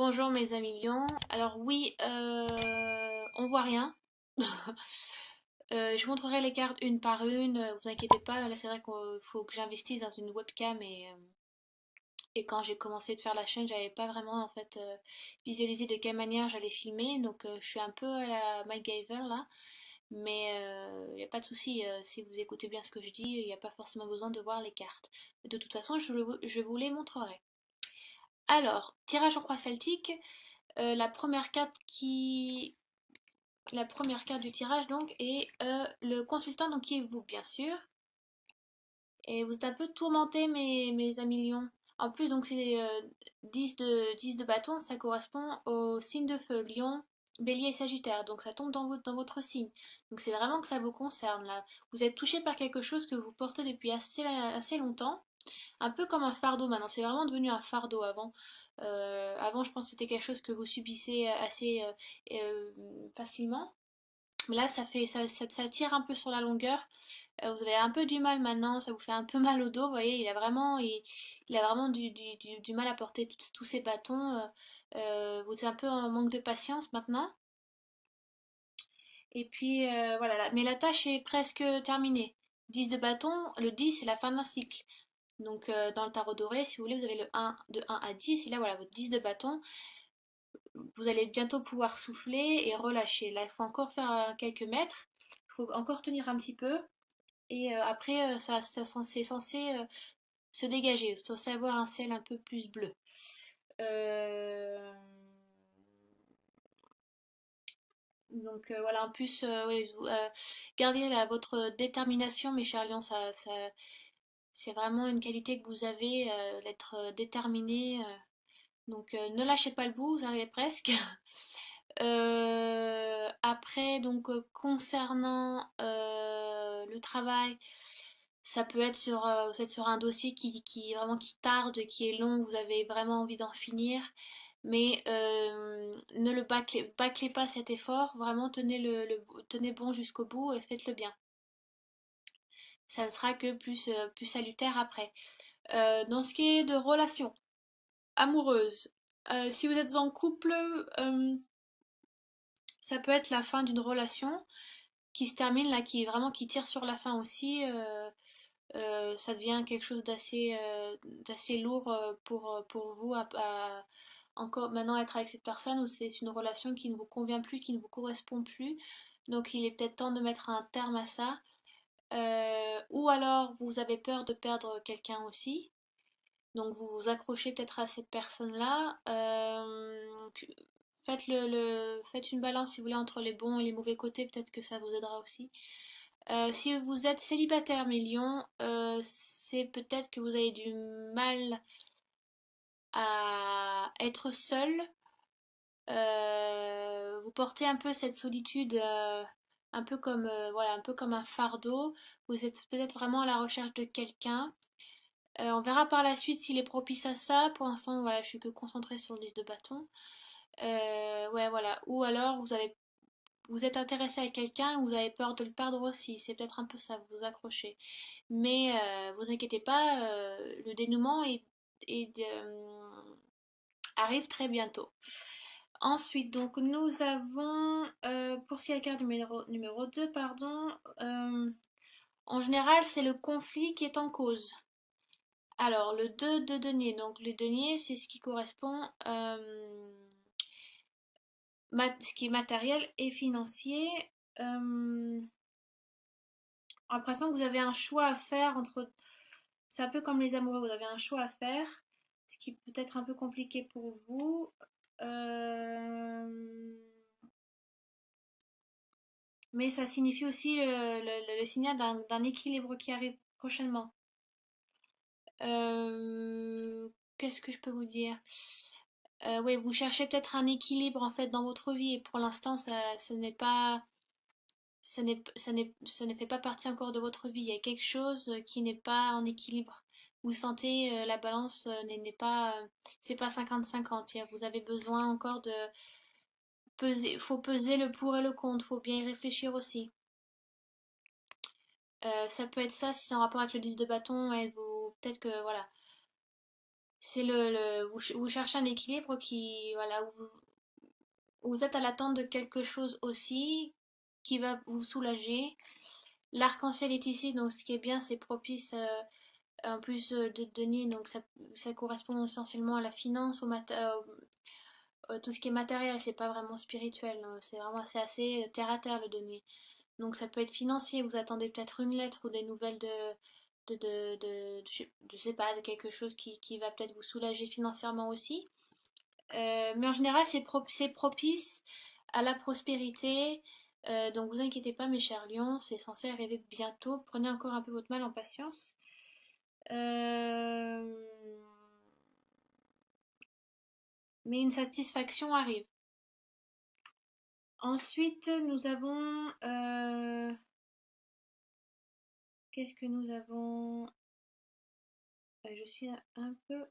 Bonjour mes amis lions. Alors oui, on voit rien. Je vous montrerai les cartes une par une. Vous inquiétez pas. Là, c'est vrai qu'il faut que j'investisse dans une webcam et quand j'ai commencé de faire la chaîne, j'avais pas vraiment en fait visualisé de quelle manière j'allais filmer. Donc je suis un peu à la MacGyver là. Mais il n'y a pas de souci. Si vous écoutez bien ce que je dis, il n'y a pas forcément besoin de voir les cartes. De toute façon, je vous les montrerai. Alors, tirage en croix celtique. La première carte la première carte du tirage donc est le consultant, donc qui est vous bien sûr. Et vous êtes un peu tourmenté mes amis lions. En plus donc c'est 10 de bâton, ça correspond au signe de feu, lion, bélier et sagittaire. Donc ça tombe dans votre signe. Donc c'est vraiment que ça vous concerne là. Vous êtes touché par quelque chose que vous portez depuis assez longtemps. Un peu comme un fardeau maintenant, c'est vraiment devenu un fardeau avant. Avant, je pense que c'était quelque chose que vous subissez assez facilement. Mais là, ça tire un peu sur la longueur. Vous avez un peu du mal maintenant, ça vous fait un peu mal au dos. Vous voyez, il a vraiment du mal à porter tous ces bâtons. Vous êtes un peu en manque de patience maintenant. Et puis voilà, mais la tâche est presque terminée. 10 de bâton, le 10 c'est la fin d'un cycle. Donc dans le tarot doré, si vous voulez, vous avez le 1 de 1 à 10. Et là, voilà, votre 10 de bâton. Vous allez bientôt pouvoir souffler et relâcher. Là, il faut encore faire quelques mètres. Il faut encore tenir un petit peu. Et après, c'est censé se dégager. C'est censé avoir un ciel un peu plus bleu. Euh, Donc voilà, en plus, oui, gardez votre détermination, mes chers lions. C'est vraiment une qualité que vous avez, d'être déterminé. Donc ne lâchez pas le bout, vous arrivez presque. Après, donc concernant le travail, ça peut être vous êtes sur un dossier vraiment qui tarde, qui est long, vous avez vraiment envie d'en finir, mais ne le bâclez pas cet effort, vraiment tenez bon jusqu'au bout et faites-le bien. Ça ne sera que plus salutaire après. Dans ce qui est de relations amoureuses, si vous êtes en couple, ça peut être la fin d'une relation qui se termine là, qui tire sur la fin aussi. Ça devient quelque chose d'assez lourd pour vous encore maintenant être avec cette personne ou c'est une relation qui ne vous convient plus, qui ne vous correspond plus. Donc il est peut-être temps de mettre un terme à ça. Ou alors vous avez peur de perdre quelqu'un aussi. Donc vous vous accrochez peut-être à cette personne-là. Faites une balance si vous voulez entre les bons et les mauvais côtés, peut-être que ça vous aidera aussi. Si vous êtes célibataire, mes lions, c'est peut-être que vous avez du mal à être seul. Vous portez un peu cette solitude, un peu comme, voilà, un peu comme un fardeau. Vous êtes peut-être vraiment à la recherche de quelqu'un. On verra par la suite s'il est propice à ça. Pour l'instant, voilà, je suis que concentrée sur le 10 de bâton. Ouais, voilà. Ou alors, vous êtes intéressé à quelqu'un et vous avez peur de le perdre aussi. C'est peut-être un peu ça, vous vous accrochez. Mais vous inquiétez pas, le dénouement arrive très bientôt. Ensuite, donc, nous avons, pour ce qui est la carte numéro 2, pardon, en général, c'est le conflit qui est en cause. Alors, le 2 de denier, donc les deniers, c'est ce qui correspond, ce qui est matériel et financier. J'ai l'impression que vous avez un choix à faire entre. C'est un peu comme les amoureux, vous avez un choix à faire, ce qui peut être un peu compliqué pour vous. Euh, Mais ça signifie aussi le signal d'un équilibre qui arrive prochainement. Qu'est-ce que je peux vous dire? Oui, vous cherchez peut-être un équilibre en fait dans votre vie et pour l'instant, ce n'est pas, ça ne fait pas partie encore de votre vie. Il y a quelque chose qui n'est pas en équilibre. Vous sentez la balance n'est pas, c'est pas 50-50. Vous avez besoin encore de peser. Faut peser le pour et le contre. Faut bien y réfléchir aussi. Ça peut être ça si c'est en rapport avec le 10 de bâton. Peut-être que voilà. C'est vous cherchez un équilibre qui, voilà, où vous êtes à l'attente de quelque chose aussi qui va vous soulager. L'arc-en-ciel est ici, donc ce qui est bien, c'est propice en plus de denier, donc ça correspond essentiellement à la finance, tout ce qui est matériel, c'est pas vraiment spirituel, hein, c'est assez terre à terre le denier. Donc ça peut être financier, vous attendez peut-être une lettre ou des nouvelles je sais pas, de quelque chose qui va peut-être vous soulager financièrement aussi. Mais en général, c'est propice à la prospérité. Donc vous inquiétez pas, mes chers lions, c'est censé arriver bientôt. Prenez encore un peu votre mal en patience. Euh, Mais une satisfaction arrive. Ensuite, nous avons... qu'est-ce que nous avons? Je suis un peu...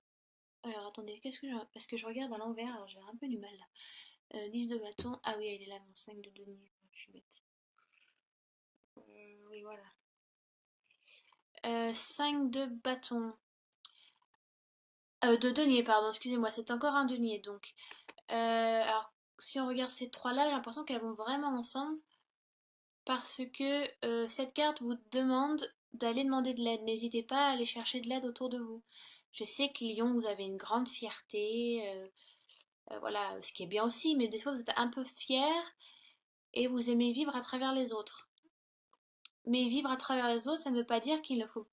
Alors attendez, qu'est-ce que je... Parce que je regarde à l'envers, alors j'ai un peu du mal là. 10 de bâton. Ah oui, il est là, mon 5 de denier. Je suis bête. Oui, voilà. 5 de bâton. De denier, pardon, excusez-moi, c'est encore un denier donc. Alors, si on regarde ces trois-là, j'ai l'impression qu'elles vont vraiment ensemble parce que cette carte vous demande d'aller demander de l'aide. N'hésitez pas à aller chercher de l'aide autour de vous. Je sais que Lyon, vous avez une grande fierté, voilà, ce qui est bien aussi, mais des fois vous êtes un peu fier et vous aimez vivre à travers les autres. Mais vivre à travers les autres, ça ne veut pas dire qu'il faut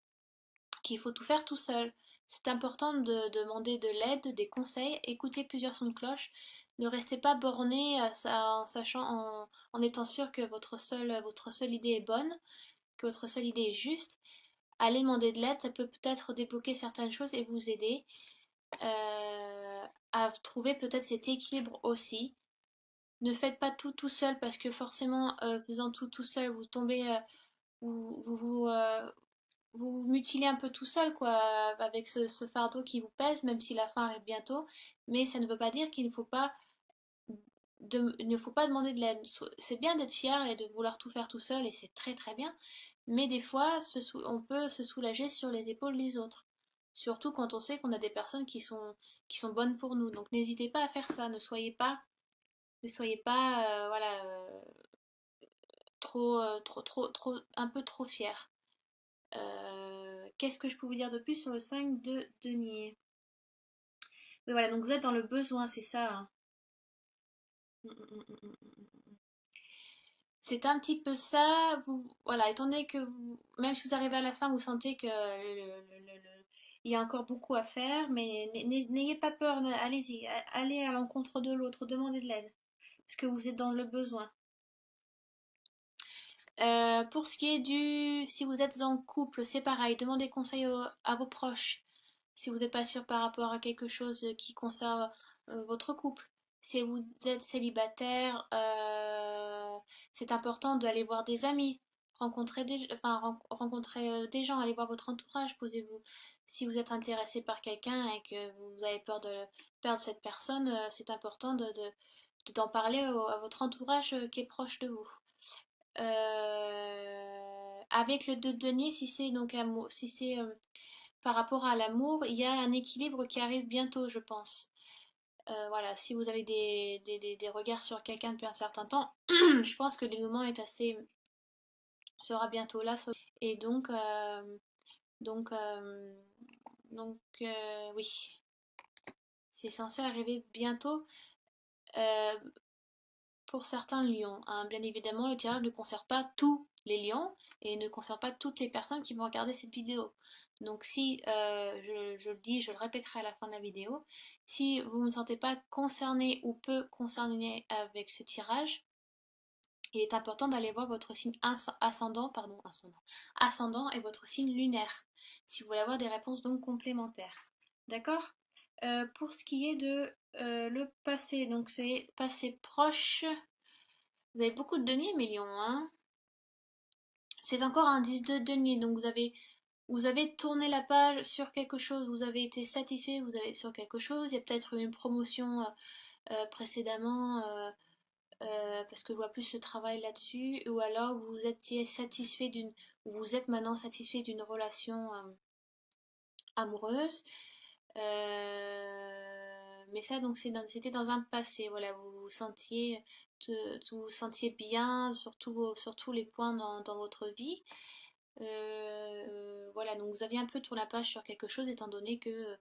tout faire tout seul. C'est important de demander de l'aide, des conseils, écouter plusieurs sons de cloche. Ne restez pas borné à ça, en étant sûr que votre seule idée est bonne, que votre seule idée est juste. Allez demander de l'aide, ça peut peut-être débloquer certaines choses et vous aider à trouver peut-être cet équilibre aussi. Ne faites pas tout tout seul parce que forcément, faisant tout tout seul, vous tombez, vous, vous, vous, euh, vous vous mutilez un peu tout seul, quoi, avec ce fardeau qui vous pèse, même si la fin arrive bientôt. Mais ça ne veut pas dire qu'il ne faut pas demander de l'aide. C'est bien d'être fier et de vouloir tout faire tout seul, et c'est très très bien. Mais des fois, on peut se soulager sur les épaules des autres. Surtout quand on sait qu'on a des personnes qui sont bonnes pour nous. Donc n'hésitez pas à faire ça. Ne soyez pas, voilà, un peu trop fier. Qu'est-ce que je peux vous dire de plus sur le 5 de denier? Oui, voilà, donc vous êtes dans le besoin, c'est ça, hein. Mm, mm, mm, mm, mm. C'est un petit peu ça. Voilà, étant donné que même si vous arrivez à la fin, vous sentez que il y a encore beaucoup à faire, mais n'ayez pas peur, allez-y, allez à l'encontre de l'autre, demandez de l'aide, parce que vous êtes dans le besoin. Pour ce qui est si vous êtes en couple, c'est pareil, demandez conseil à vos proches. Si vous n'êtes pas sûr par rapport à quelque chose qui concerne votre couple. Si vous êtes célibataire, c'est important d'aller voir des amis, rencontrer des gens, aller voir votre entourage, posez-vous. Si vous êtes intéressé par quelqu'un et que vous avez peur de perdre cette personne, c'est important d'en parler à votre entourage qui est proche de vous. Avec le 2 de denier, si c'est donc amour, si c'est par rapport à l'amour, il y a un équilibre qui arrive bientôt, je pense. Voilà, si vous avez des regards sur quelqu'un depuis un certain temps, je pense que le dénouement sera bientôt là. Et donc, euh, oui, c'est censé arriver bientôt. Euh, pour certains lions, hein. Bien évidemment, le tirage ne concerne pas tous les lions et ne concerne pas toutes les personnes qui vont regarder cette vidéo. Donc si, je le dis, je le répéterai à la fin de la vidéo, si vous ne vous sentez pas concerné ou peu concerné avec ce tirage, il est important d'aller voir votre signe ascendant et votre signe lunaire, si vous voulez avoir des réponses donc complémentaires. D'accord? Pour ce qui est de le passé, donc c'est passé proche, vous avez beaucoup de deniers, Mélion, hein? C'est encore un 10 de denier, donc vous avez tourné la page sur quelque chose, vous avez été satisfait, vous avez sur quelque chose, il y a peut-être eu une promotion précédemment, parce que je vois plus le travail là-dessus, ou alors vous êtes maintenant satisfait d'une relation amoureuse. Mais ça, donc, c'était dans un passé. Voilà, vous vous sentiez, vous vous sentiez bien sur tous les points dans votre vie. Voilà, donc vous aviez un peu tourné la page sur quelque chose, étant donné que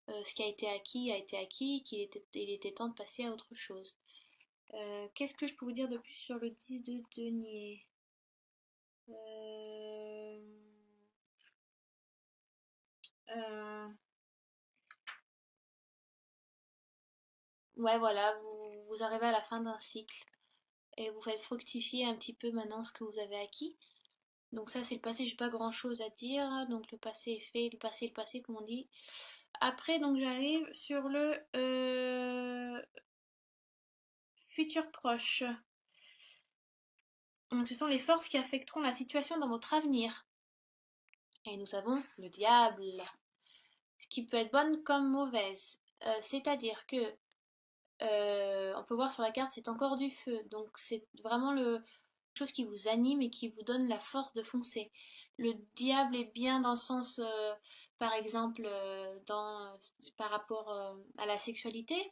ce qui a été acquis, il était temps de passer à autre chose. Qu'est-ce que je peux vous dire de plus sur le 10 de denier? Euh, euh, ouais, voilà, vous arrivez à la fin d'un cycle et vous faites fructifier un petit peu maintenant ce que vous avez acquis. Donc ça, c'est le passé, j'ai pas grand-chose à dire. Donc le passé est fait, le passé, comme on dit. Après, donc j'arrive sur le futur proche. Donc, ce sont les forces qui affecteront la situation dans votre avenir. Et nous avons le diable, ce qui peut être bonne comme mauvaise. C'est-à-dire que on peut voir sur la carte, c'est encore du feu. Donc c'est vraiment le chose qui vous anime et qui vous donne la force de foncer. Le diable est bien dans le sens, par exemple, par rapport à la sexualité.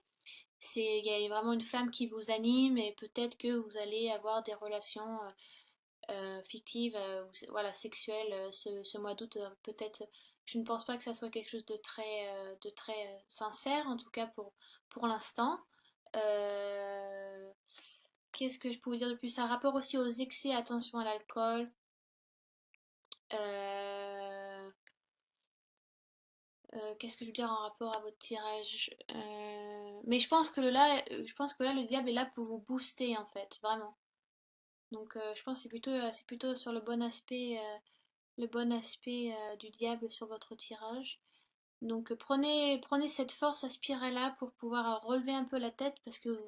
Il y a vraiment une flamme qui vous anime et peut-être que vous allez avoir des relations fictives, voilà, sexuelles ce mois d'août. Peut-être, je ne pense pas que ça soit quelque chose de très sincère, en tout cas pour l'instant. Euh, Qu'est-ce que je peux vous dire de plus? Un rapport aussi aux excès, attention à l'alcool. Euh, Qu'est-ce que je veux dire en rapport à votre tirage? Mais je pense que là, le diable est là pour vous booster en fait, vraiment. Donc, je pense que c'est plutôt sur le bon aspect du diable sur votre tirage. Donc, prenez cette force, aspirez-la pour pouvoir relever un peu la tête parce que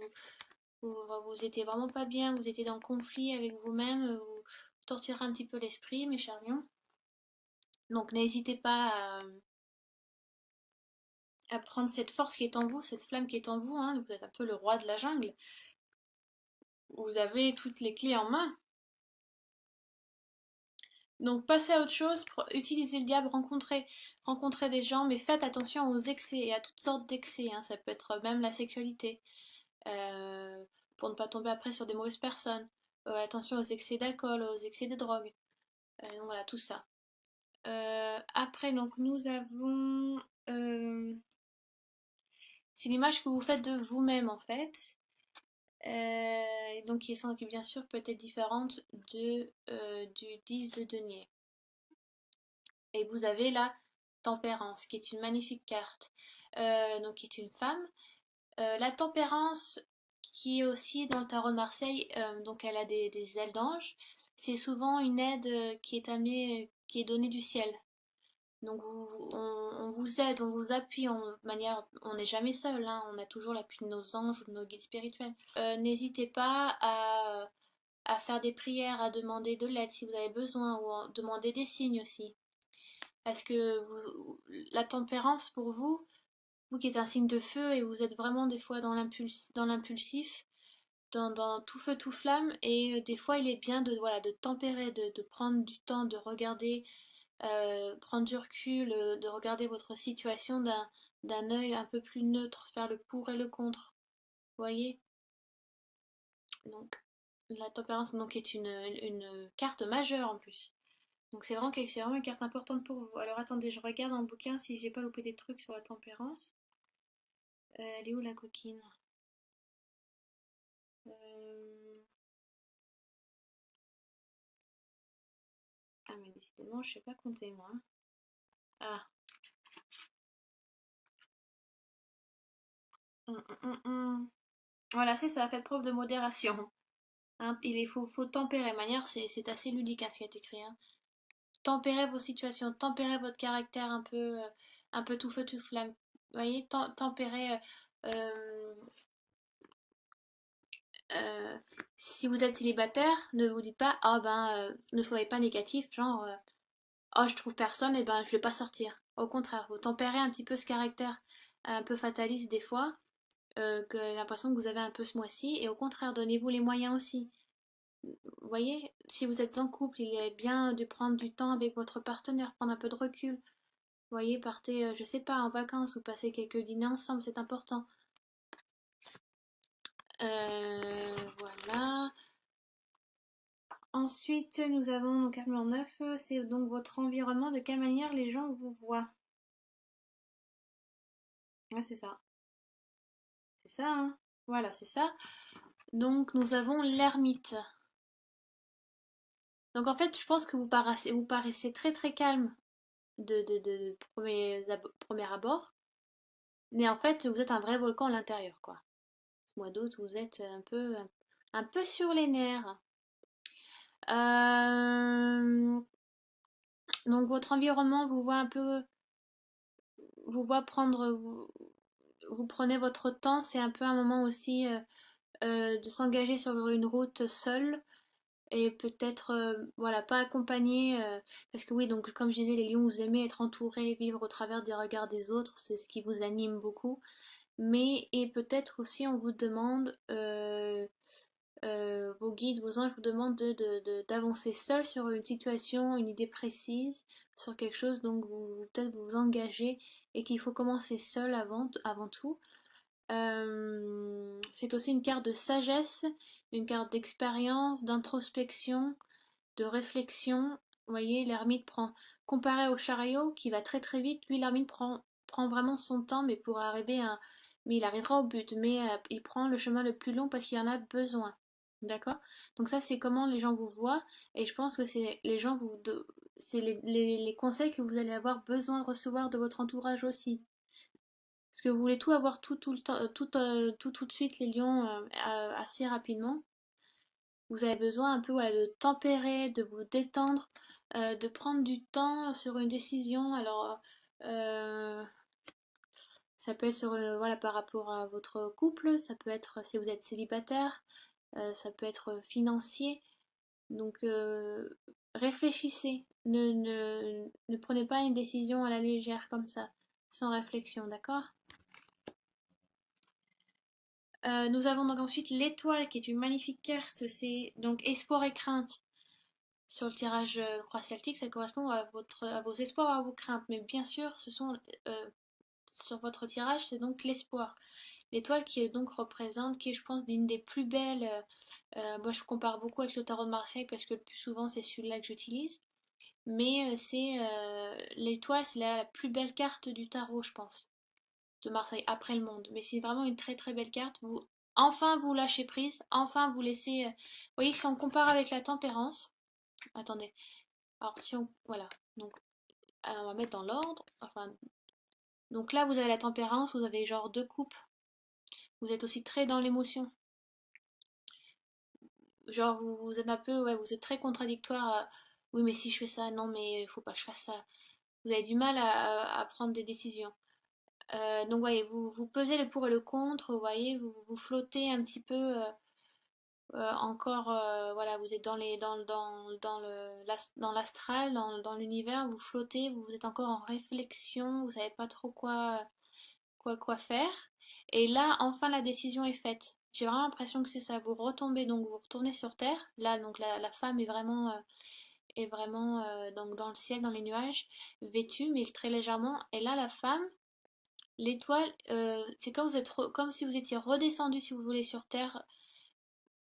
vous étiez vraiment pas bien, vous étiez dans le conflit avec vous-même, vous torturez un petit peu l'esprit, mes chers lions. Donc, n'hésitez pas à prendre cette force qui est en vous, cette flamme qui est en vous, hein. Vous êtes un peu le roi de la jungle. Vous avez toutes les clés en main. Donc passez à autre chose, utilisez le diable, rencontrez des gens, mais faites attention aux excès et à toutes sortes d'excès, hein. Ça peut être même la sexualité, euh, pour ne pas tomber après sur des mauvaises personnes. Attention aux excès d'alcool, aux excès de drogue. Donc voilà, tout ça. Après, donc nous avons... c'est l'image que vous faites de vous-même en fait. Donc qui bien sûr peut être différente du 10 de denier. Et vous avez la tempérance, qui est une magnifique carte, donc qui est une femme. La tempérance, qui est aussi dans le tarot de Marseille, donc elle a des ailes d'ange. C'est souvent une aide qui est amenée, qui est donnée du ciel. Donc on vous aide, on vous appuie on n'est jamais seul, hein, on a toujours l'appui de nos anges ou de nos guides spirituels. N'hésitez pas à faire des prières, à demander de l'aide si vous avez besoin, ou à demander des signes aussi. Parce que la tempérance pour vous qui êtes un signe de feu et vous êtes vraiment des fois dans l'impulsif, dans tout feu, tout flamme, et des fois il est bien voilà, de tempérer, de prendre du temps, de regarder, prendre du recul, de regarder votre situation d'un œil un peu plus neutre, faire le pour et le contre. Vous voyez? Donc la tempérance donc, est une carte majeure en plus. Donc c'est vraiment une carte importante pour vous. Alors attendez, je regarde dans le bouquin si j'ai pas loupé des trucs sur la tempérance. Elle est où la coquine? Euh, Ah mais décidément, je sais pas compter moi. Ah. Voilà, c'est ça, faites preuve de modération. Hein, faut tempérer. Manière, c'est assez ludique hein, ce qui a été écrit. Hein. Tempérez vos situations, tempérez votre caractère un peu tout feu, tout flamme. Vous voyez, tempérez. Euh, euh, Si vous êtes célibataire, ne vous dites pas, ah ben, ne soyez pas négatif, genre, oh, je trouve personne, et ben, je vais pas sortir. Au contraire, vous tempérez un petit peu ce caractère un peu fataliste des fois, que j'ai l'impression que vous avez un peu ce mois-ci, et au contraire, donnez-vous les moyens aussi. Vous voyez, si vous êtes en couple, il est bien de prendre du temps avec votre partenaire, prendre un peu de recul, voyez, partez, je sais pas, en vacances ou passez quelques dîners ensemble, c'est important. Voilà. Ensuite, nous avons donc article 9, c'est donc votre environnement, de quelle manière les gens vous voient. Ouais, c'est ça. C'est ça, hein. Voilà, c'est ça. Donc, nous avons l'ermite. Donc, en fait, je pense que vous paraissez très très calme de premier abord. Mais en fait, vous êtes un vrai volcan à l'intérieur, quoi. Ce mois d'août, vous êtes un peu sur les nerfs. Euh, donc, votre environnement vous voit un peu, vous voit prendre, vous prenez votre temps. C'est un peu un moment aussi de s'engager sur une route seule et peut-être voilà pas accompagné parce que oui donc comme je disais les lions vous aimez être entourés vivre au travers des regards des autres c'est ce qui vous anime beaucoup mais et peut-être aussi on vous demande vos guides vos anges vous demandent d'avancer seul sur une situation une idée précise sur quelque chose donc vous peut-être vous engagez et qu'il faut commencer seul avant tout. C'est aussi une carte de sagesse, une carte d'expérience, d'introspection, de réflexion. Vous voyez, l'ermite prend, comparé au chariot qui va très très vite, lui l'ermite prend vraiment son temps, mais pour arriver à, mais il arrivera au but, mais il prend le chemin le plus long parce qu'il en a besoin. D'accord? Donc ça c'est comment les gens vous voient et je pense que c'est les gens c'est les conseils que vous allez avoir besoin de recevoir de votre entourage aussi. Parce que vous voulez tout avoir tout le temps, tout de suite les lions assez rapidement. Vous avez besoin un peu voilà, de tempérer, de vous détendre, de prendre du temps sur une décision. Alors, euh, ça peut être sur, voilà, par rapport à votre couple, ça peut être si vous êtes célibataire, ça peut être financier. Donc, réfléchissez. Ne prenez pas une décision à la légère comme ça, sans réflexion, d'accord? Nous avons donc ensuite l'étoile qui est une magnifique carte, c'est donc espoir et crainte. Sur le tirage croix celtique, ça correspond à vos espoirs, à vos craintes. Mais bien sûr, euh, sur votre tirage, c'est donc l'espoir. L'étoile qui est donc représente, qui est je pense d'une des plus belles. Moi je compare beaucoup avec le tarot de Marseille parce que le plus souvent c'est celui-là que j'utilise. Mais c'est l'étoile, c'est la plus belle carte du tarot, je pense, de Marseille après le monde. Mais c'est vraiment une très très belle carte. Enfin vous lâchez prise, enfin vous laissez. Vous voyez, si on compare avec la tempérance, attendez. Alors si on, voilà, donc on va mettre dans l'ordre. Enfin, donc là vous avez la tempérance, vous avez genre deux coupes. Vous êtes aussi très dans l'émotion. Genre vous êtes un peu, ouais, vous êtes très contradictoire. Oui mais si je fais ça, non mais il faut pas que je fasse ça. Vous avez du mal à prendre des décisions. Donc voyez, vous pesez le pour et le contre, vous voyez, vous flottez un petit peu encore, voilà, vous êtes dans l'astral, dans l'univers, vous flottez, vous êtes encore en réflexion, vous savez pas trop quoi faire. Et là, enfin, la décision est faite. J'ai vraiment l'impression que c'est ça. Vous retombez, donc vous retournez sur Terre. Là, donc la femme est vraiment donc dans le ciel, dans les nuages, vêtue, mais très légèrement. Et là, la femme, l'étoile, c'est comme, comme si vous étiez redescendu, si vous voulez, sur Terre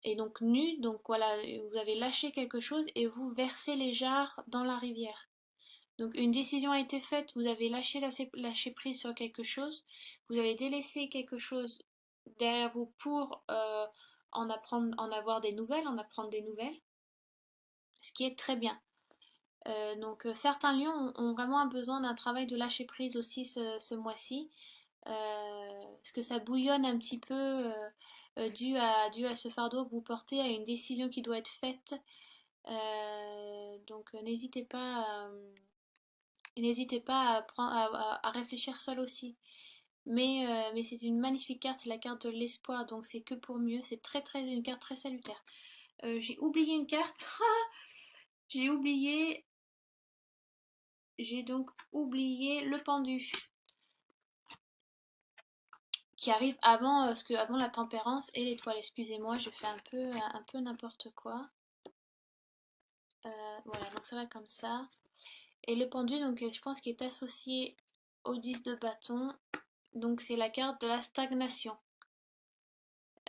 et donc nu, donc voilà, vous avez lâché quelque chose et vous versez les jarres dans la rivière. Donc une décision a été faite, vous avez lâché prise sur quelque chose, vous avez délaissé quelque chose derrière vous pour en avoir des nouvelles, en apprendre des nouvelles, ce qui est très bien. Donc certains lions ont vraiment un besoin d'un travail de lâcher prise aussi ce mois-ci, parce que ça bouillonne un petit peu dû à ce fardeau que vous portez, à une décision qui doit être faite. Donc n'hésitez pas à réfléchir seul aussi. Mais c'est une magnifique carte, c'est la carte de l'espoir, donc c'est que pour mieux, c'est une carte très salutaire. J'ai oublié une carte, j'ai oublié, j'ai donc oublié le pendu, qui arrive avant la tempérance et l'étoile. Excusez-moi, je fais un peu n'importe quoi. Voilà, donc ça va comme ça. Et le pendu, donc je pense qu'il est associé au 10 de bâton. Donc c'est la carte de la stagnation.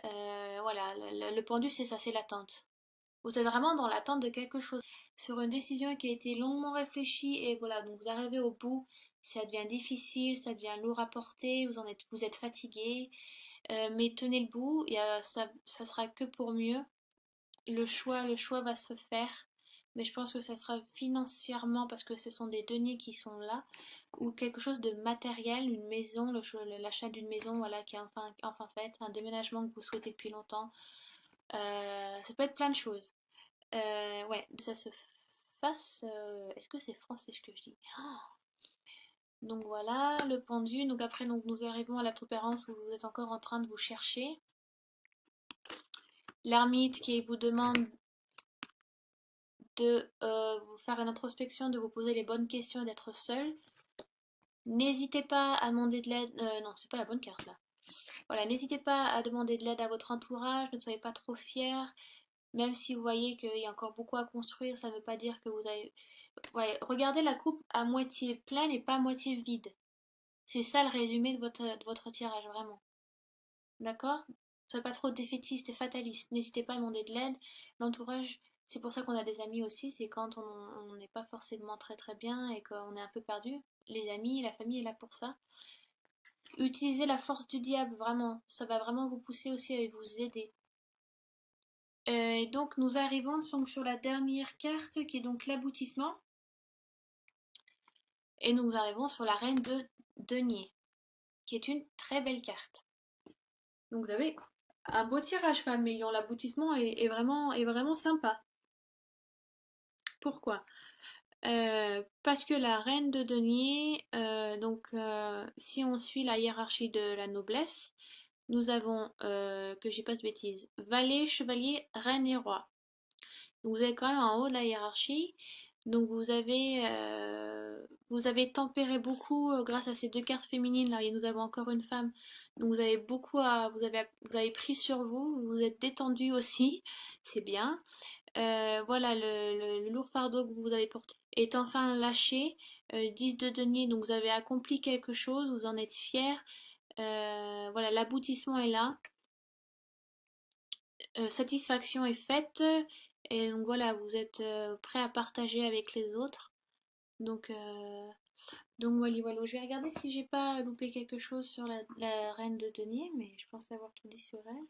Voilà, le pendu c'est ça, c'est l'attente. Vous êtes vraiment dans l'attente de quelque chose. Sur une décision qui a été longuement réfléchie et voilà, donc vous arrivez au bout, ça devient difficile, ça devient lourd à porter, vous êtes fatigué, mais tenez le bout, ça sera que pour mieux. Le choix va se faire, mais je pense que ça sera financièrement parce que ce sont des deniers qui sont là, ou quelque chose de matériel, une maison, l'achat d'une maison, voilà, qui est enfin fait, un déménagement que vous souhaitez depuis longtemps. Ça peut être plein de choses. Ouais, ça se fasse. Est-ce que c'est français ce que je dis? Donc voilà, le pendu. Donc après, donc, nous arrivons à la tempérance où vous êtes encore en train de vous chercher. L'ermite qui vous demande de vous faire une introspection, de vous poser les bonnes questions et d'être seul. N'hésitez pas à demander de l'aide. Non, c'est pas la bonne carte là. Voilà, n'hésitez pas à demander de l'aide à votre entourage. Ne soyez pas trop fiers. Même si vous voyez qu'il y a encore beaucoup à construire, ça ne veut pas dire que vous avez. Ouais, regardez la coupe à moitié pleine et pas à moitié vide. C'est ça le résumé de votre tirage, vraiment. D'accord? Soyez pas trop défaitiste et fataliste. N'hésitez pas à demander de l'aide. L'entourage, c'est pour ça qu'on a des amis aussi. C'est quand on n'est pas forcément très très bien et qu'on est un peu perdu. Les amis, la famille est là pour ça. Utilisez la force du diable, vraiment. Ça va vraiment vous pousser aussi à vous aider. Et donc nous arrivons donc sur la dernière carte qui est donc l'aboutissement. Et nous arrivons sur la reine de denier, qui est une très belle carte. Donc vous avez un beau tirage quand même, Mélian. L'aboutissement est vraiment sympa. Pourquoi? Parce que la reine de denier, si on suit la hiérarchie de la noblesse, nous avons, que j'ai pas de bêtises, valet, chevalier, reine et roi. Donc vous êtes quand même en haut de la hiérarchie. Donc vous avez tempéré beaucoup grâce à ces deux cartes féminines là. Et nous avons encore une femme. Donc vous avez vous avez pris sur vous. Vous vous êtes détendu aussi. C'est bien. Voilà le lourd fardeau que vous avez porté est enfin lâché. 10 de denier. Donc vous avez accompli quelque chose. Vous en êtes fiers. Voilà, l'aboutissement est là. Satisfaction est faite. Et donc voilà, vous êtes prêt à partager avec les autres. Donc, euh, donc voilà, voilà. Je vais regarder si j'ai pas loupé quelque chose sur la reine de denier, mais je pense avoir tout dit sur elle.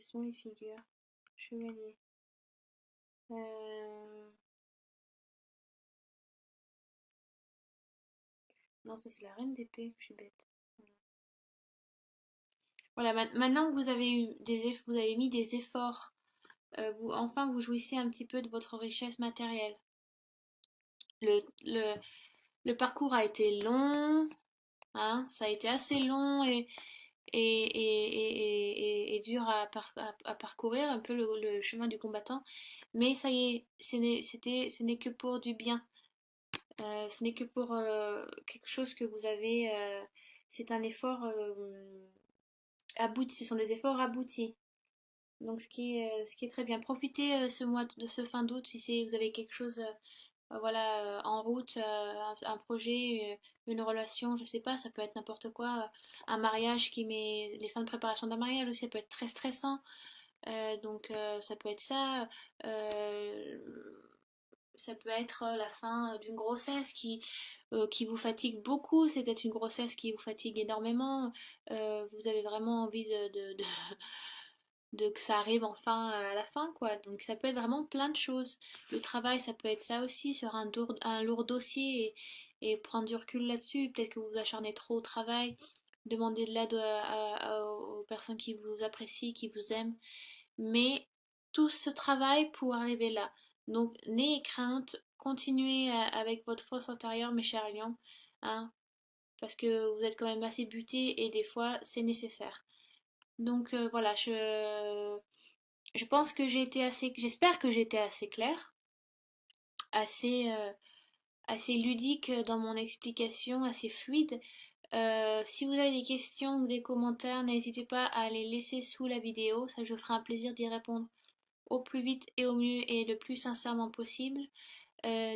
Sont les figures. Chevalier. Euh, Non, ça c'est la reine d'épée, je suis bête. Voilà, maintenant que vous avez vous avez mis des efforts, enfin vous jouissez un petit peu de votre richesse matérielle. Le, le, le parcours a été long, hein, ça a été assez long et dur à parcourir, un peu le chemin du combattant. Mais ça y est, ce n'est que pour du bien. Ce n'est que pour quelque chose que vous avez. C'est un effort abouti. Ce sont des efforts aboutis. Donc ce qui est très bien. Profitez ce mois de ce fin d'août si vous avez quelque chose voilà, en route, un projet, une relation, je sais pas, ça peut être n'importe quoi, un mariage qui met les fins de préparation d'un mariage aussi, ça peut être très stressant, ça peut être ça, euh, ça peut être la fin d'une grossesse qui vous fatigue beaucoup, c'est peut-être une grossesse qui vous fatigue énormément, vous avez vraiment envie de que ça arrive enfin à la fin, quoi. Donc ça peut être vraiment plein de choses. Le travail, ça peut être ça aussi, sur un lourd dossier et prendre du recul là-dessus. Peut-être que vous vous acharnez trop au travail, demander de l'aide aux personnes qui vous apprécient, qui vous aiment. Mais tout ce travail pour arriver là. Donc n'ayez crainte, continuez avec votre force intérieure, mes chers lions, hein, parce que vous êtes quand même assez butés et des fois c'est nécessaire. Donc voilà, je pense que j'espère que j'ai été assez claire, assez, assez ludique dans mon explication, assez fluide. Si vous avez des questions ou des commentaires, n'hésitez pas à les laisser sous la vidéo, ça je ferai un plaisir d'y répondre au plus vite et au mieux et le plus sincèrement possible.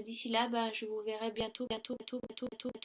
D'ici là, ben, je vous verrai bientôt, bientôt, bientôt, bientôt, bientôt, bientôt.